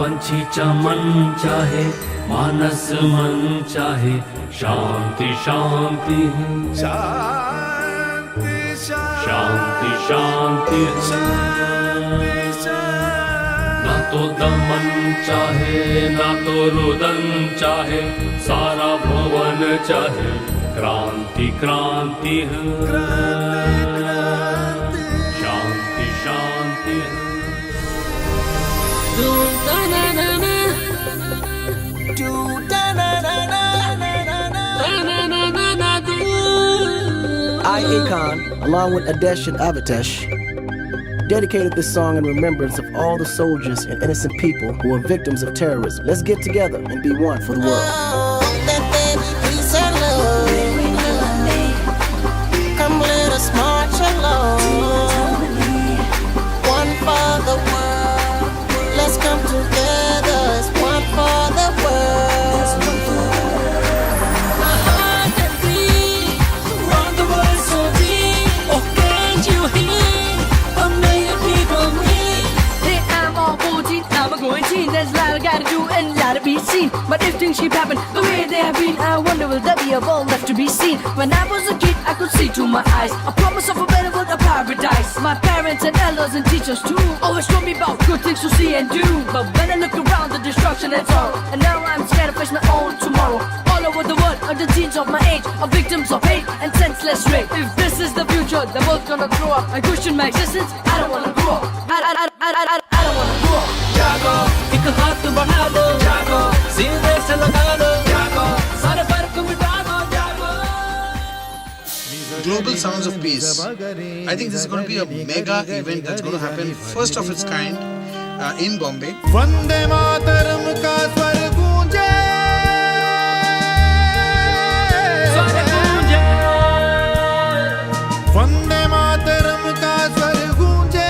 पंछी चमन चाहे मानस मन चाहे शांति शांति है शांति शांति ना तो दमन चाहे ना तो रुदन चाहे सारा भवन चाहे क्रांति क्रांति है शांति शांति है I, Akon, along with Aadesh and Aadesh, dedicated this song in remembrance of all the soldiers and innocent people who were victims of terrorism. Let's get together and be one for the world. Come let us march along. One for the world. Let's come together as one for the world. There's a lot I gotta do and a lot to be seen. But if things keep happening the way they have been, I wonder will there be a world left to be seen? When I was a kid, I could see through my eyes a promise of a better world, a paradise. My parents and elders and teachers too always told me about good things to see and do. But when I look around, the destruction and sorrow, and now I'm scared to face my own tomorrow. All over the world are the teens of my age, are victims of hate and senseless rape. If this is the future, the world's gonna grow up. I question my existence, I don't wanna grow up. I don't wanna grow up. जागो एक हाथ बढ़ा दो जागो सीधे से लगा दो जागो सारे फर्क मिटा दो जागो Global Sounds of Peace. I think this is going to be a mega event that's going to happen first of its kind in Bombay. Vande Mataram का स्वर गूंजे वंदे मातरम का स्वर गूंजे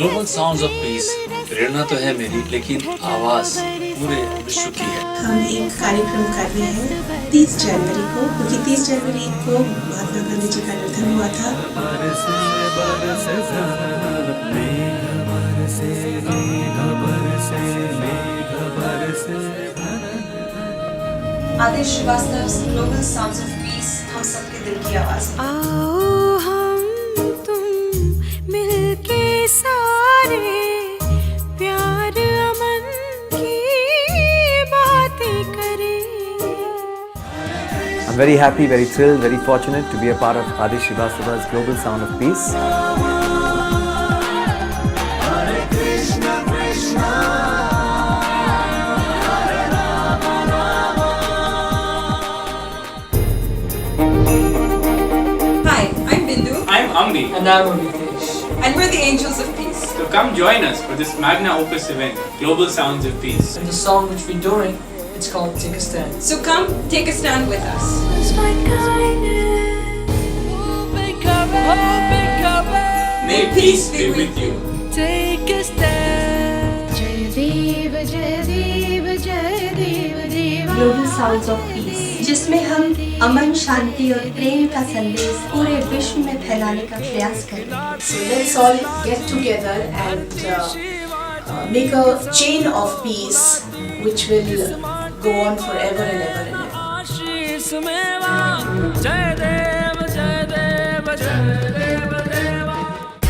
Global Sounds of Peace प्रेरणा तो है मेरी, लेकिन आवाज पूरे विश्व की है। हम एक कार्यक्रम कर रहे हैं 30 जनवरी को, क्योंकि 30 जनवरी को महात्मा गांधी जी का निधन हुआ था। Adesh Shrivastava, global sounds of peace, हम सबके दिल की आवाज। आओ हम तुम मिलके सारे प्यार अमन की बातें करें। I'm very happy, very thrilled, very fortunate to be a part of Aadesh Shrivastava's Global Sound of Peace. And I'm Aadesh. And we're the Angels of Peace. So come join us for this magna opus event, Global Sounds of Peace. And the song which we're doing, it's called Take a Stand. So come, take a stand with us. May peace be with you. Take a stand. Jai Dev, Jai Dev, Jai Dev, Dev. Global Sounds of Peace, जिसमें हम अमन, शांति और प्रेम का संदेश पूरे विश्व में फैलाने का प्रयास करें। So let's all get together and make a chain of peace which will go on forever and ever and ever.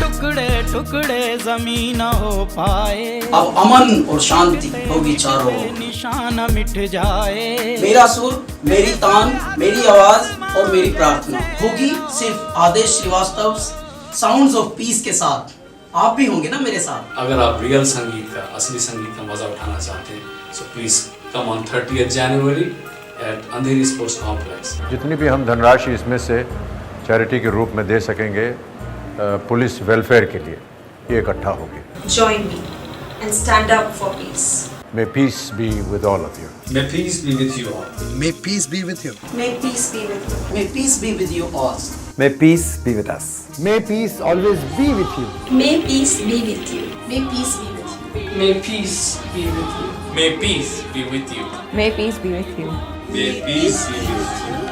टुकड़े टुकड़े जमीन हो पाए, अब अमन और शांति होगी चारों ओर। निशान मिट जाए। मेरा सुर, मेरी तान, मेरी आवाज और मेरी प्रार्थना होगी सिर्फ आदेश श्रीवास्तव साउंड्स ऑफ पीस के साथ। आप भी होंगे ना मेरे साथ। अगर आप रियल संगीत का, असली संगीत का मजा उठाना चाहते हैं, so please come on 30th January at Andheri sports complex. जितनी भी हम धनराशि इसमें से चैरिटी के रूप में दे सकेंगे पुलिस वेलफेयर के लिए, ये इकट्ठा होगी। Join me and stand up for peace. May peace be with all of you. May peace be with you all. May peace be with you. May peace be with you. May peace be with you all. May peace be with us. May peace always be with you. May peace be with you. May peace be with you. May peace be with you. May peace be with you. May peace be with you. May peace be with you.